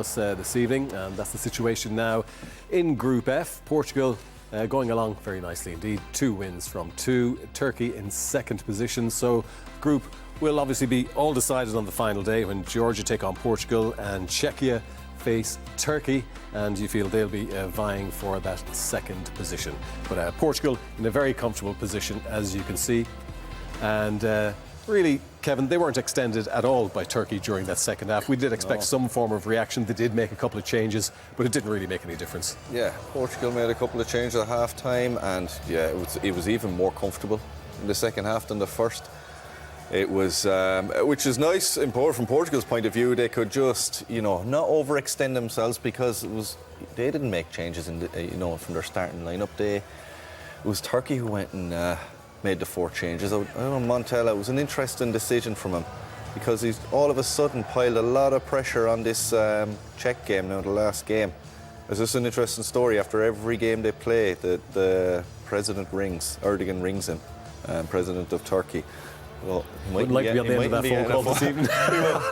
us this evening, and that's the situation now in Group F. Portugal going along very nicely indeed. 2 wins from 2. Turkey in second position. So group will obviously be all decided on the final day when Georgia take on Portugal and Czechia face Turkey, and you feel they'll be vying for that second position. But Portugal in a very comfortable position, as you can see. And really, Kevin, they weren't extended at all by Turkey during that second half. We did expect some form of reaction. They did make a couple of changes, but it didn't really make any difference. Yeah, Portugal made a couple of changes at half-time, and yeah, it was even more comfortable in the second half than the first. It was, which is nice, important from Portugal's point of view. They could just, not overextend themselves, because they didn't make changes in the, from their starting lineup. It was Turkey who went and made the 4 changes. I don't know, Montella, it was an interesting decision from him, because he's all of a sudden piled a lot of pressure on this Czech game now, the last game. It's just an interesting story. After every game they play, the president Erdogan rings him, president of Turkey. Well, he might like to be on the end of that phone call this evening.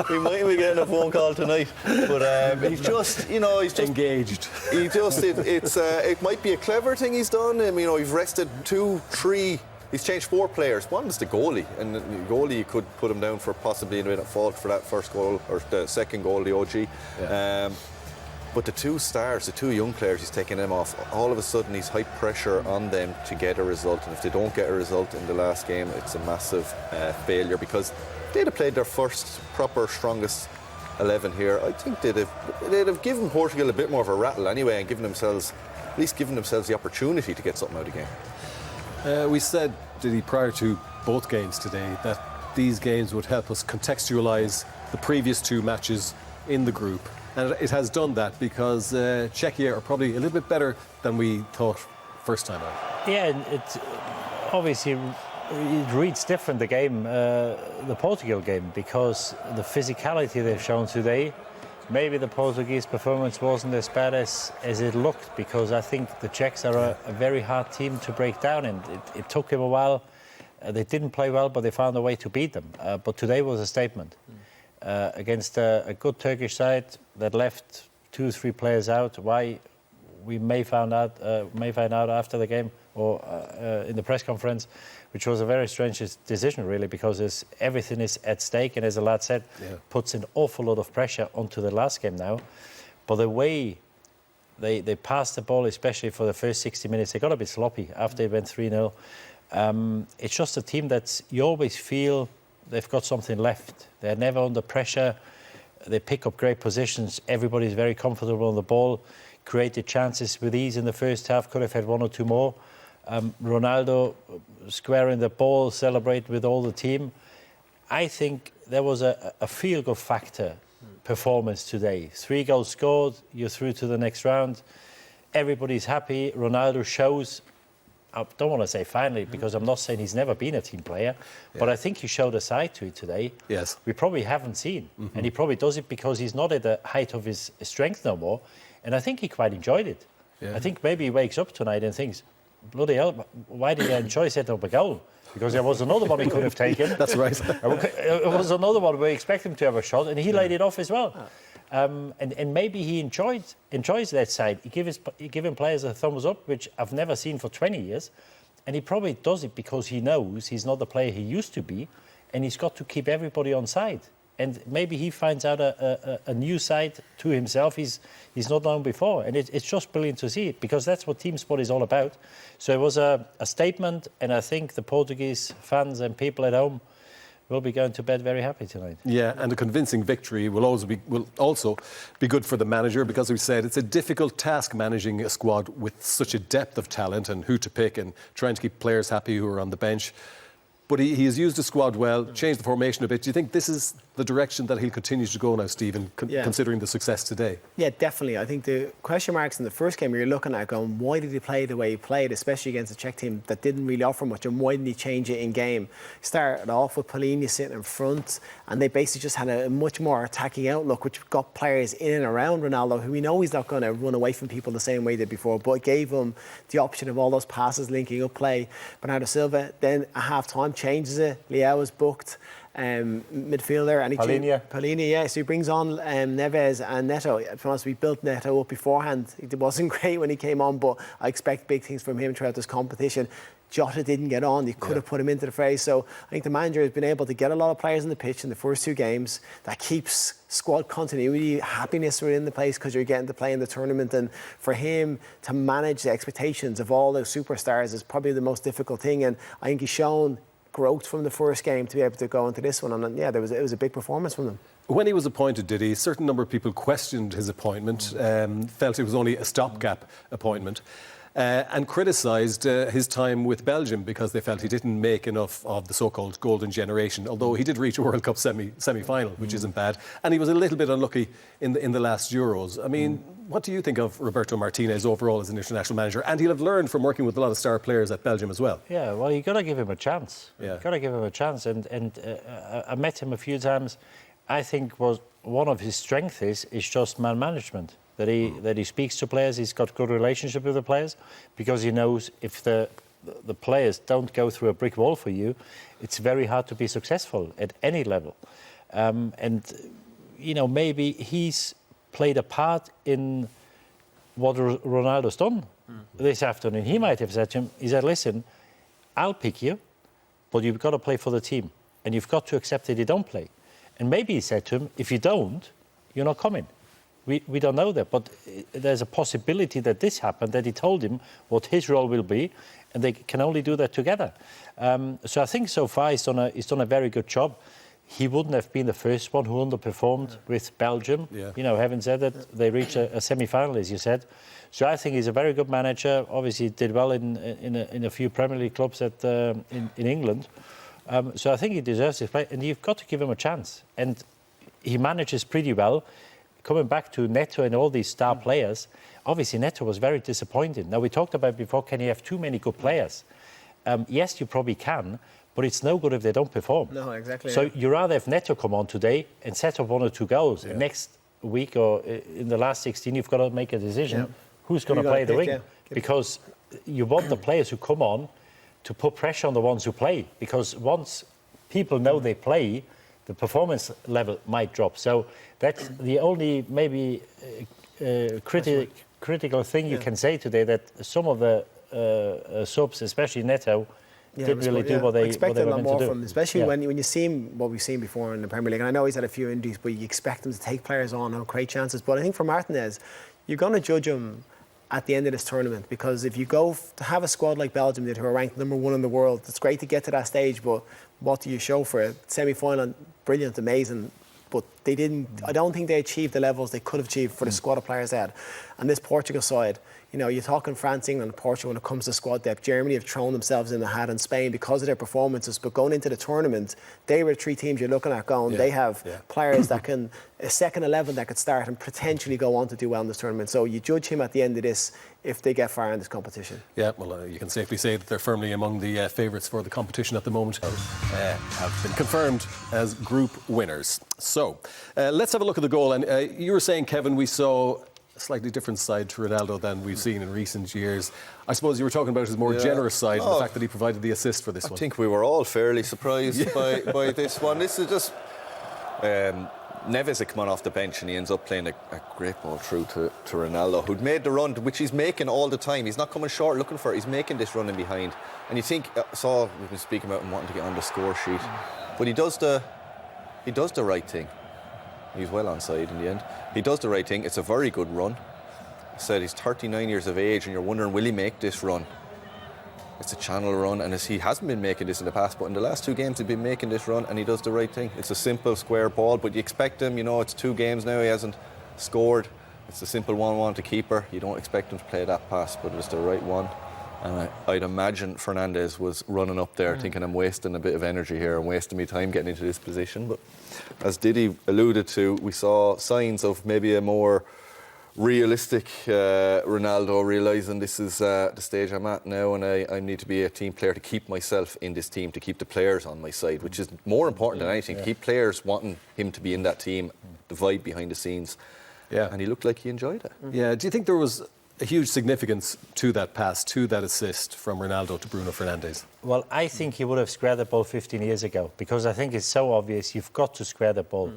He might be getting a phone call tonight, but he's just, he's just engaged. He just, it might be a clever thing he's done. I mean, he's rested 2, 3. He's changed 4 players. One was the goalie, and the goalie, you could put him down for possibly a bit of fault for that first goal, or the second goal, the OG. Yeah. But the 2 stars, the 2 young players, he's taking them off. All of a sudden, he's high pressure on them to get a result. And if they don't get a result in the last game, it's a massive failure, because they'd have played their first proper, strongest 11 here. I think they'd have given Portugal a bit more of a rattle anyway, and at least given themselves the opportunity to get something out of the game. We said, prior to both games today, that these games would help us contextualise the previous 2 matches in the group. And it has done that, because Czechia are probably a little bit better than we thought first time out. Yeah, it's obviously it reads different, the game, the Portugal game, because the physicality they've shown today, maybe the Portuguese performance wasn't as bad as it looked, because I think the Czechs are a very hard team to break down, and it took him a while. They didn't play well, but they found a way to beat them. But today was a statement. Against a good Turkish side that left 2, 3 players out. Why, we may find out after the game, or in the press conference, which was a very strange decision, really, because everything is at stake, and as the lad said, puts an awful lot of pressure onto the last game now. But the way they passed the ball, especially for the first 60 minutes, they got a bit sloppy after they went 3-0. It's just a team that you always feel they've got something left. They're never under pressure. They pick up great positions. Everybody's very comfortable on the ball. Created chances with ease in the first half. Could have had 1 or 2 more. Ronaldo squaring the ball, celebrate with all the team. I think there was a feel-good factor performance today. 3 goals scored. You're through to the next round. Everybody's happy. Ronaldo shows. I don't want to say finally, because I'm not saying he's never been a team player, but I think he showed a side to it today. Yes. We probably haven't seen. And he probably does it because he's not at the height of his strength no more. And I think he quite enjoyed it. Yeah. I think maybe he wakes up tonight and thinks, bloody hell, why did I enjoy setting up a goal? Because there was another one he could have taken. That's right. It was another one we expect him to have a shot, and he laid it off as well. And maybe he enjoys that side. He giving players a thumbs up, which I've never seen for 20 years. And he probably does it because he knows he's not the player he used to be, and he's got to keep everybody on side. And maybe he finds out a new side to himself he's not known before. And it's just brilliant to see it, because that's what team sport is all about. So it was a statement, and I think the Portuguese fans and people at home will be going to bed very happy tonight. Yeah, and a convincing victory will also be good for the manager, because we said it's a difficult task managing a squad with such a depth of talent, and who to pick, and trying to keep players happy who are on the bench. But he has used the squad well, changed the formation a bit. Do you think this is the direction that he'll continue to go now, Stephen, considering the success today? Yeah, definitely. I think the question marks in the first game, you're looking at going, why did he play the way he played, especially against a Czech team that didn't really offer much, and why didn't he change it in game? Started off with Polini sitting in front, and they basically just had a much more attacking outlook, which got players in and around Ronaldo, who we know he's not going to run away from people the same way he did before, but it gave him the option of all those passes, linking up play. Bernardo Silva then at half-time changes it. Leao was booked. midfielder. And Palhinha, yeah. So he brings on Neves and Neto. To be honest, we built Neto up beforehand. It wasn't great when he came on, but I expect big things from him throughout this competition. Jota didn't get on. You could have put him into the fray. So I think the manager has been able to get a lot of players on the pitch in the first 2 games. That keeps squad continuity, happiness within the place because you're getting to play in the tournament. And for him to manage the expectations of all those superstars is probably the most difficult thing. And I think he's shown growth from the first game to be able to go into this one. And yeah, it was a big performance from them. When he was appointed, did he? A certain number of people questioned his appointment, felt it was only a stopgap appointment. And criticised his time with Belgium because they felt he didn't make enough of the so-called golden generation, although he did reach a World Cup semi-final, which isn't bad. And he was a little bit unlucky in the last Euros. I mean, what do you think of Roberto Martinez overall as an international manager? And he'll have learned from working with a lot of star players at Belgium as well. Yeah, well, you've got to give him a chance. Yeah. You've got to give him a chance. And I met him a few times. I think was one of his strengths is just man management. That he speaks to players, he's got good relationship with the players, because he knows if the players don't go through a brick wall for you, it's very hard to be successful at any level. And you know, maybe he's played a part in what Ronaldo's done this afternoon. He might have said to him, he said, listen, I'll pick you, but you've got to play for the team, and you've got to accept that you don't play. And maybe he said to him, if you don't, you're not coming. We don't know that, but there's a possibility that this happened, that he told him what his role will be, and they can only do that together. So I think so far he's done a very good job. He wouldn't have been the first one who underperformed with Belgium. Yeah. You know, having said that, they reached a semi-final, as you said. So I think he's a very good manager. Obviously, did well in a few Premier League clubs in England. So I think he deserves to play, and you've got to give him a chance. And he manages pretty well. Coming back to Neto and all these star players, obviously Neto was very disappointed. Now, we talked about before, can you have too many good players? Yes, you probably can, but it's no good if they don't perform. No, exactly. So you rather have Neto come on today and set up 1 or 2 goals. And next week or in the last 16, you've got to make a decision who's going to play the wing. Because you want the players who come on to put pressure on the ones who play. Because once people know they play, the performance level might drop. So that's the only maybe critical thing you can say today, that some of the subs, especially Neto, didn't really do what they were meant to do. From him, especially when you see him, what we've seen before in the Premier League. And I know he's had a few injuries, but you expect him to take players on and create chances. But I think for Martinez, you're going to judge him at the end of this tournament, because if you go to have a squad like Belgium did, who are ranked #1 in the world, it's great to get to that stage, but what do you show for it? Semi-final, brilliant, amazing, but they didn't. I don't think they achieved the levels they could have achieved for the squad of players they had. And this Portugal side, you know, you're talking France, England, and Portugal when it comes to squad depth. Germany have thrown themselves in the hat, and Spain, because of their performances. But going into the tournament, they were 3 teams you're looking at going, they have players that can, a second 11 that could start and potentially go on to do well in this tournament. So you judge him at the end of this if they get far in this competition. Yeah, well, you can safely say that they're firmly among the favourites for the competition at the moment. Have been confirmed as group winners. So let's have a look at the goal. And you were saying, Kevin, we saw a slightly different side to Ronaldo than we've seen in recent years. I suppose you were talking about his more generous side, and the fact that he provided the assist for this one. I think we were all fairly surprised by this one. This is just Neves had come on off the bench, and he ends up playing a great ball through to Ronaldo, who'd made the run, which he's making all the time. He's not coming short looking for it. He's making this run in behind. And you think, we've been speaking about him wanting to get on the score sheet, but he does the right thing. He's well onside in the end. He does the right thing. It's a very good run. I said he's 39 years of age, and you're wondering, will he make this run? It's a channel run, and he hasn't been making this in the past, but in the last 2 games he's been making this run, and he does the right thing. It's a simple square ball, but you expect him, you know, it's 2 games now, he hasn't scored. It's a simple 1-1 to keeper. You don't expect him to play that pass, but it's the right one. And I'd imagine Fernandes was running up there thinking, I'm wasting a bit of energy here, I'm wasting my time getting into this position. But as Didi alluded to, we saw signs of maybe a more realistic Ronaldo, realising this is the stage I'm at now, and I need to be a team player to keep myself in this team, to keep the players on my side, which is more important than anything. Keep players wanting him to be in that team, the vibe behind the scenes. Yeah. And he looked like he enjoyed it. Yeah. Do you think there was a huge significance to that pass, to that assist from Ronaldo to Bruno Fernandes? Well, I think he would have squared the ball 15 years ago, because I think it's so obvious you've got to square the ball.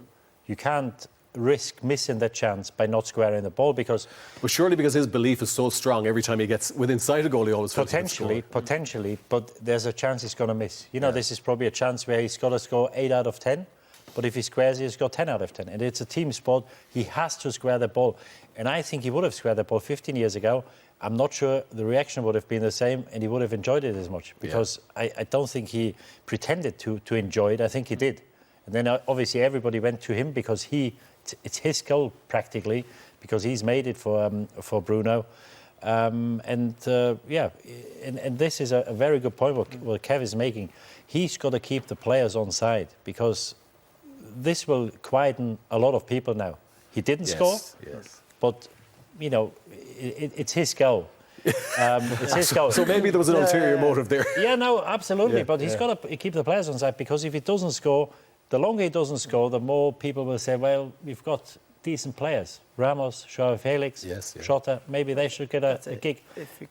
You can't risk missing that chance by not squaring the ball, because... But surely because his belief is so strong, every time he gets within sight of goal, he always feels Potentially, but there's a chance he's going to miss. You know, this is probably a chance where he's got to score 8 out of 10, but if he squares, he's got 10 out of 10. And it's a team sport. He has to square the ball. And I think he would have squared the ball 15 years ago. I'm not sure the reaction would have been the same, and he would have enjoyed it as much, because I don't think he pretended to enjoy it. I think he did. And then obviously everybody went to him because it's his goal practically, because he's made it for Bruno. And this is a very good point what Kev is making. He's got to keep the players on side, because this will quieten a lot of people now. He didn't score, but, you know, it's his goal. It's his goal. So maybe there was an ulterior motive there. Yeah, no, absolutely. But he's got to keep the players on side, because if he doesn't score, the longer he doesn't score, the more people will say, well, we've got decent players. Ramos, Joao Felix, Shota, maybe they should get a gig.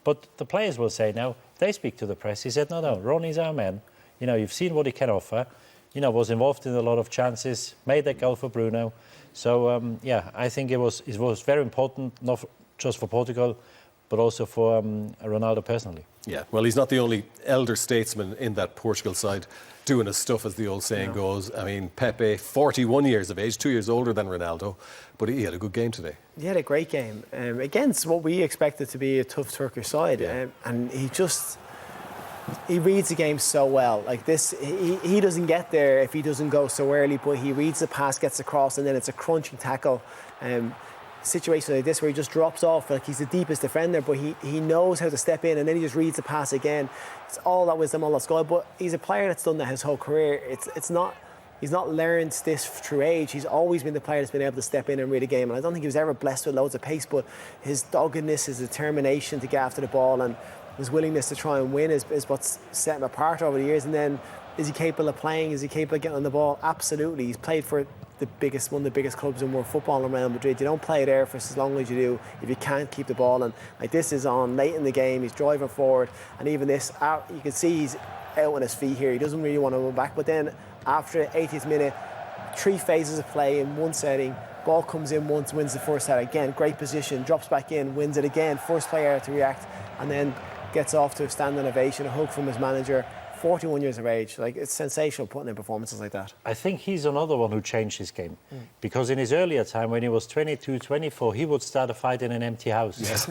But the players will say now, they speak to the press. He said, no, Ronnie's our man. You know, you've seen what he can offer. You know, was involved in a lot of chances, made that goal for Bruno. So, I think it was very important, not just for Portugal, but also for Ronaldo personally. Yeah, well, he's not the only elder statesman in that Portugal side doing his stuff, as the old saying goes. I mean, Pepe, 41 years of age, 2 years older than Ronaldo, but he had a good game today. He had a great game against what we expected to be a tough Turkish side, and he reads the game so well. Like this, he doesn't get there if he doesn't go so early, but he reads the pass, gets across, and then it's a crunching tackle. Situation like this where he just drops off, like he's the deepest defender, but he knows how to step in, and then he just reads the pass again. It's all that wisdom, all that skill. But he's a player that's done that his whole career. He's not learned this through age. He's always been the player that's been able to step in and read a game. And I don't think he was ever blessed with loads of pace, but his doggedness, his determination to get after the ball, and his willingness to try and win is what's set him apart over the years. And then, is he capable of playing? Is he capable of getting on the ball? Absolutely. He's played for one of the biggest clubs in world football in Real Madrid. You don't play there for as long as you do if you can't keep the ball. And like this is on late in the game, he's driving forward, and even this, you can see he's out on his feet here. He doesn't really want to run back. But then after the 80th minute, 3 phases of play in one setting. Ball comes in once, wins the first set again. Great position, drops back in, wins it again. First player to react, and then gets off to a standing ovation, a hug from his manager. 41 years of age, like it's sensational putting in performances like that. I think he's another one who changed his game, because in his earlier time, when he was 22, 24, he would start a fight in an empty house.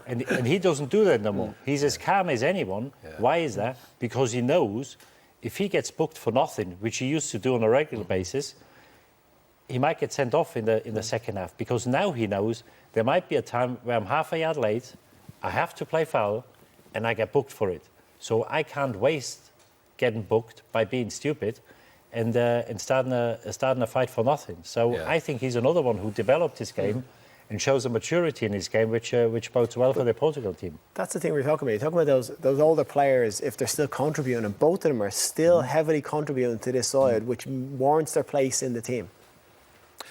And he doesn't do that no more. He's as calm as anyone. Why is that? Because he knows if he gets booked for nothing, which he used to do on a regular basis, he might get sent off in the second half, because now he knows there might be a time where I'm half a yard late, I have to play foul, and I get booked for it. So I can't waste getting booked by being stupid and starting a fight for nothing. So I think he's another one who developed his game and shows a maturity in his game, which bodes well for the Portugal team. That's the thing we're talking about. You're talking about those older players, if they're still contributing, and both of them are still heavily contributing to this side, which warrants their place in the team.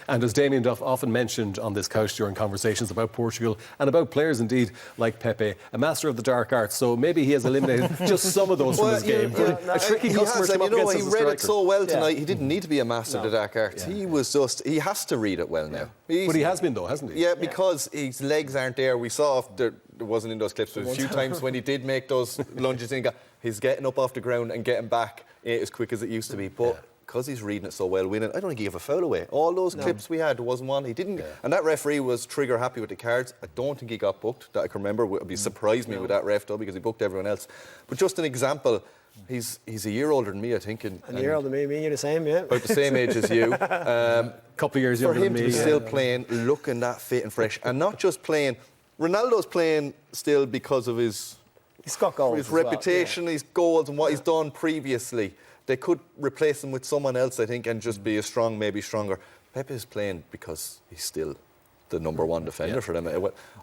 And as Damien Duff often mentioned on this couch during conversations about Portugal and about players indeed like Pepe, a master of the dark arts, so maybe he has eliminated just some of those from his game. A tricky customer to come up against as a striker. He read it so well tonight, he didn't need to be a master of the dark arts. He has to read it well now. But he has been though, hasn't he? Yeah, because his legs aren't there. We saw, there wasn't in those clips, but a few times when he did make those lunges in, he's getting up off the ground and getting back as quick as it used to be. But because he's reading it so well, winning, I don't think he gave a foul away. All those clips we had, there wasn't one. He didn't. And that referee was trigger happy with the cards. I don't think he got booked, that I can remember. It would surprise me with that ref, though, because he booked everyone else. But just an example, he's a year older than me, I think. And a year older than me, you're the same, yeah. About the same age as you. Couple of years younger than me. For him to be still playing, looking that fit and fresh, and not just playing. Ronaldo's playing still because of his reputation, his goals, and what he's done previously. They could replace him with someone else, I think, and just be as strong, maybe stronger. Pepe's playing because he's still the number one defender for them.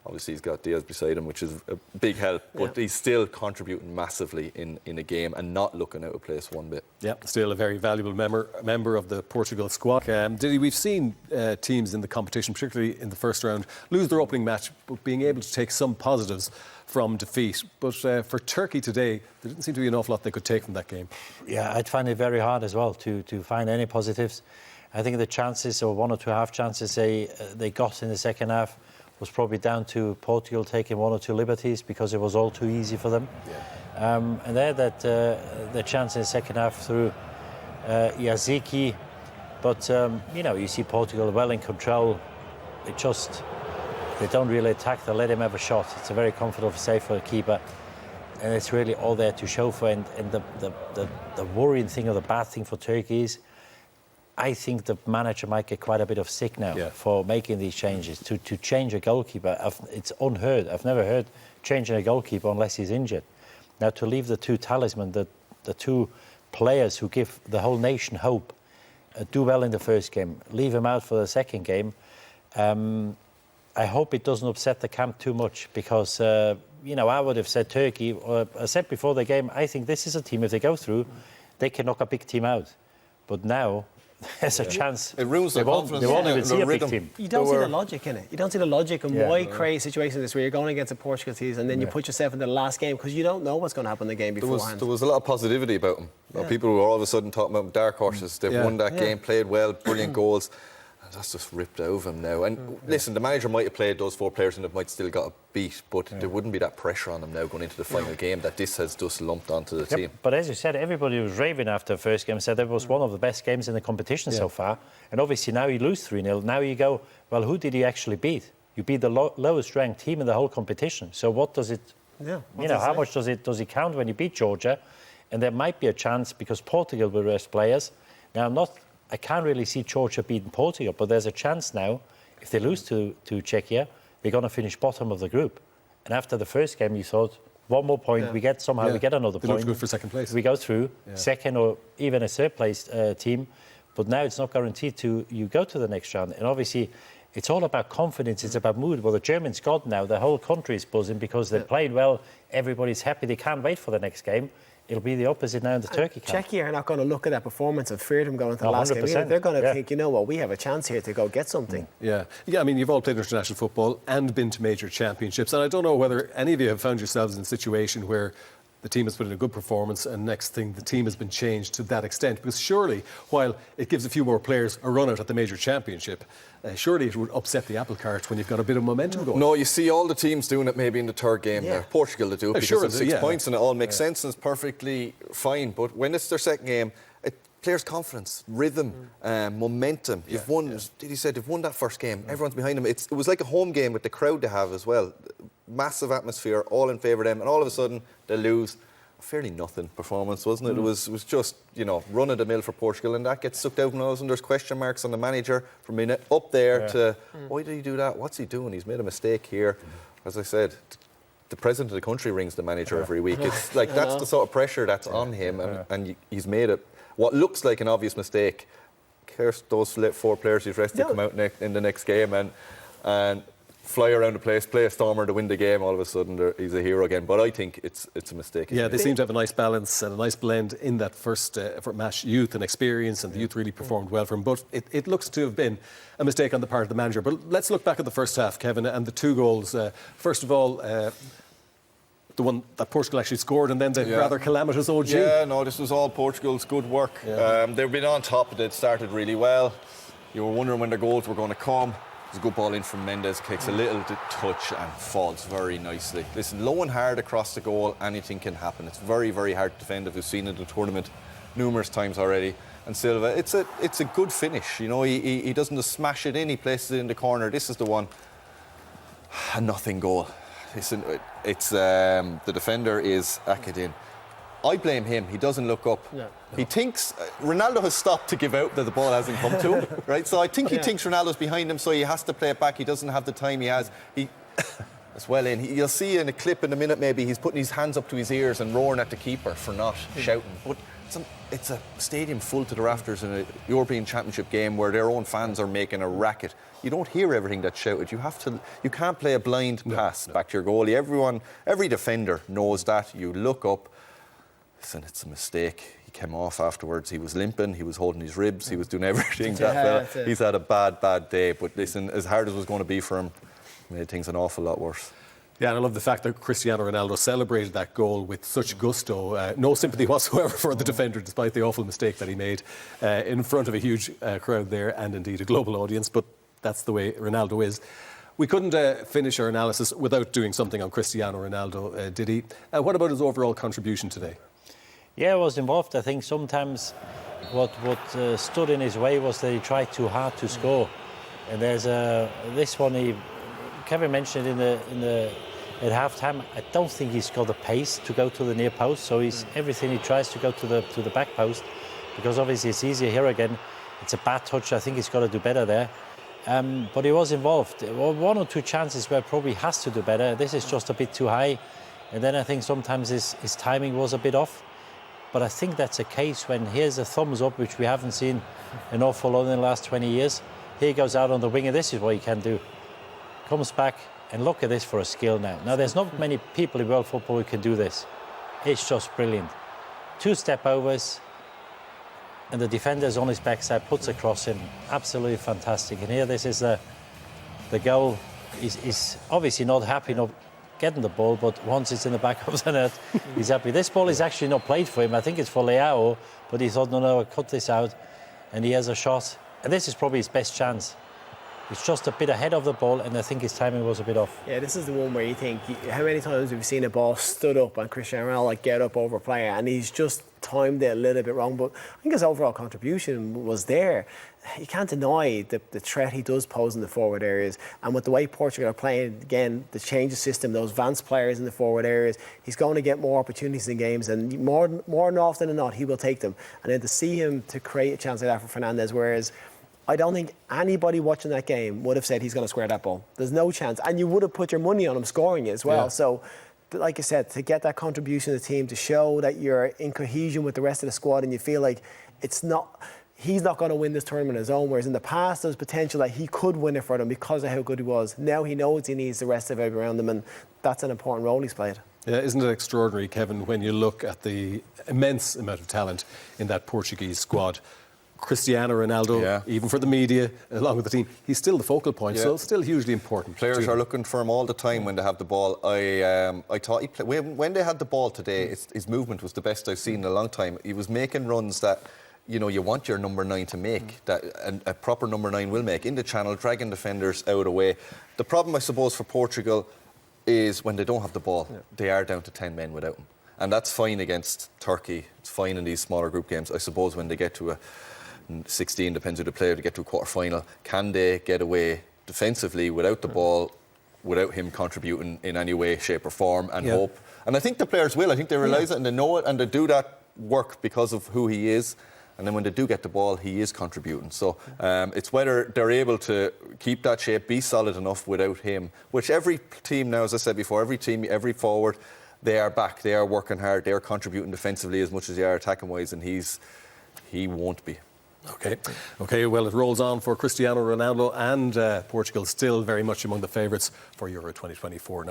Obviously, he's got Diaz beside him, which is a big help, but he's still contributing massively in a game and not looking out of place one bit. Yeah, still a very valuable member of the Portugal squad. We've seen teams in the competition, particularly in the first round, lose their opening match, but being able to take some positives from defeat. But for Turkey today, there didn't seem to be an awful lot they could take from that game. Yeah, I'd find it very hard as well to find any positives. I think the chances, or one or two half chances they got in the second half, was probably down to Portugal taking one or two liberties because it was all too easy for them. Yeah. And they had the chance in the second half through Yaziki. But, you see Portugal well in control. They don't really attack, they let him have a shot. It's a very comfortable save for the keeper. And it's really all there to show for. And the worrying thing or the bad thing for Turkey is, I think the manager might get quite a bit of sick now for making these changes. To change a goalkeeper, it's unheard. I've never heard changing a goalkeeper unless he's injured. Now, to leave the two talisman, the two players who give the whole nation hope, do well in the first game, leave him out for the second game. I hope it doesn't upset the camp too much because, I would have said Turkey, or I said before the game, I think this is a team, if they go through, they can knock a big team out. But now, there's a chance. It ruins their confidence. They won't even see a big team. You don't see the logic in it. You don't see the logic in why create situations like this where you're going against a Portugal team and then you put yourself in the last game because you don't know what's going to happen in the game beforehand. There was a lot of positivity about them. People were all of a sudden talking about dark horses. They've won that game, played well, brilliant goals. And that's just ripped out of them now. And listen, the manager might have played those four players and it might still got a beat, but there wouldn't be that pressure on them now going into the final game that this has just lumped onto the team. But as you said, everybody was raving after the first game, said it was one of the best games in the competition so far. And obviously now you lose 3-0. Now you go, well, who did he actually beat? You beat the lowest ranked team in the whole competition. So what does it, how much does it count when you beat Georgia? And there might be a chance because Portugal will rest players. Now I can't really see Georgia beating Portugal, but there's a chance now, if they lose to Czechia, they're going to finish bottom of the group. And after the first game, you thought, one more point, we get another point. They looked good for second place. We go through, second or even a third place team, but now it's not guaranteed you go to the next round. And obviously, it's all about confidence, it's about mood. Well, the Germans got now, the whole country is buzzing because they played well, everybody's happy, they can't wait for the next game. It'll be the opposite now in the Turkey camp. Czechia are not going to look at that performance and fear them going to the last game. They're going to think, we have a chance here to go get something. Yeah, I mean, you've all played international football and been to major championships. And I don't know whether any of you have found yourselves in a situation where the team has put in a good performance and next thing, the team has been changed to that extent. Because surely, while it gives a few more players a run out at the major championship, surely it would upset the apple cart when you've got a bit of momentum going. No, you see all the teams doing it maybe in the third game there. Portugal to do it because of 6 points and it all makes sense and it's perfectly fine. But when it's their second game, players' confidence, rhythm, momentum. You've won, Didi said, they've won that first game. Everyone's behind them. It was like a home game with the crowd they have as well. Massive atmosphere, all in favour of them. And all of a sudden, they lose. A fairly nothing performance, wasn't it? It was just, run of the mill for Portugal. And that gets sucked out and all of a sudden there's question marks on the manager from being up there to, why did he do that? What's he doing? He's made a mistake here. As I said, the president of the country rings the manager every week. It's like that's the sort of pressure that's on him. And he's made it what looks like an obvious mistake. Curse those 4 players he's rested come out in the next game and fly around the place, play a stormer to win the game. All of a sudden, he's a hero again. But I think it's a mistake. Yeah, they seem to have a nice balance and a nice blend in that first match, youth and experience, and the youth really performed well for him. But it looks to have been a mistake on the part of the manager. But let's look back at the first half, Kevin, and the 2 goals. First of all, the one that Portugal actually scored, and then the rather calamitous OG. Yeah, no, this was all Portugal's good work. They've been on top. They'd started really well. You were wondering when their goals were going to come. There's a good ball in from Mendes, kicks a little touch and falls very nicely. Listen, low and hard across the goal, anything can happen. It's very, very hard to defend, if we've seen it in the tournament numerous times already. And Silva, it's a good finish. He doesn't just smash it in, he places it in the corner. This is the one. A nothing goal. Listen, it's the defender is Akadin. I blame him. He doesn't look up. He thinks Ronaldo has stopped to give out that the ball hasn't come to him, right? So I think he thinks Ronaldo's behind him, so he has to play it back. He doesn't have the time he has. as well in. You'll see in a clip in a minute maybe he's putting his hands up to his ears and roaring at the keeper for not shouting. But it's a stadium full to the rafters in a European Championship game where their own fans are making a racket. You don't hear everything that's shouted. You can't play a blind pass back to your goalie. Every defender knows that. You look up. Listen, it's a mistake. He came off afterwards. He was limping. He was holding his ribs. He was doing everything. He's had a bad day. But listen, as hard as it was going to be for him, made things an awful lot worse. Yeah, and I love the fact that Cristiano Ronaldo celebrated that goal with such gusto. No sympathy whatsoever for the defender, despite the awful mistake that he made in front of a huge crowd there and indeed a global audience. But that's the way Ronaldo is. We couldn't finish our analysis without doing something on Cristiano Ronaldo, did he? What about his overall contribution today? Yeah, I was involved. I think sometimes what stood in his way was that he tried too hard to score. And there's this one. Kevin mentioned at half-time. I don't think he's got the pace to go to the near post. So everything he tries to go to the back post, because obviously it's easier here again. It's a bad touch. I think he's got to do better there. But he was involved. One or two chances where probably has to do better. This is just a bit too high. And then I think sometimes his timing was a bit off. But I think that's a case when here's a thumbs up, which we haven't seen an awful lot in the last 20 years. Here he goes out on the wing, and this is what he can do. Comes back, and look at this for a skill now. Now, there's not many people in world football who can do this. It's just brilliant. 2 step overs, and the defender's on his backside, puts a cross in. Absolutely fantastic. And here, this is the goal. He's obviously not happy not getting the ball, but once it's in the back of the net, he's happy. This ball is actually not played for him. I think it's for Leao, but he thought, no, I'll cut this out. And he has a shot. And this is probably his best chance. He's just a bit ahead of the ball, and I think his timing was a bit off. Yeah, this is the one where you think, how many times have we seen a ball stood up and Cristiano Ronaldo get up over a player, and he's just timed it a little bit wrong. But I think his overall contribution was there. You can't deny the threat he does pose in the forward areas. And with the way Portugal are playing, again, the change of system, those advanced players in the forward areas, he's going to get more opportunities in games, and more than often than not, he will take them. And then to see him to create a chance like that for Fernandes, whereas I don't think anybody watching that game would have said he's going to square that ball. There's no chance. And you would have put your money on him scoring it as well. Yeah. So, like I said, to get that contribution to the team, to show that you're in cohesion with the rest of the squad and you feel like he's not going to win this tournament on his own, whereas in the past there was potential that he could win it for them because of how good he was. Now he knows he needs the rest of everybody around him, and that's an important role he's played. Yeah, isn't it extraordinary, Kevin, when you look at the immense amount of talent in that Portuguese squad? Cristiano Ronaldo, even for the media, along with the team, he's still the focal point, so it's still hugely important. Players are looking for him all the time when they have the ball. I thought when they had the ball today, his movement was the best I've seen in a long time. He was making runs that, you know, you want your number 9 to make, that a proper number 9 will make, in the channel, dragging defenders out away. The problem, I suppose, for Portugal is when they don't have the ball, they are down to 10 men without him. And that's fine against Turkey. It's fine in these smaller group games. I suppose when they get to a 16, depends who they play, to get to a quarter-final, can they get away defensively without the ball, without him contributing in any way, shape or form, and hope? And I think the players will. I think they realise it and they know it, and they do that work because of who he is. And then when they do get the ball, he is contributing. So it's whether they're able to keep that shape, be solid enough without him, which every team now, as I said before, every team, every forward, they are back, they are working hard, they are contributing defensively as much as they are attacking-wise, and he won't be. Okay, well, it rolls on for Cristiano Ronaldo, and Portugal still very much among the favourites for Euro 2024 now.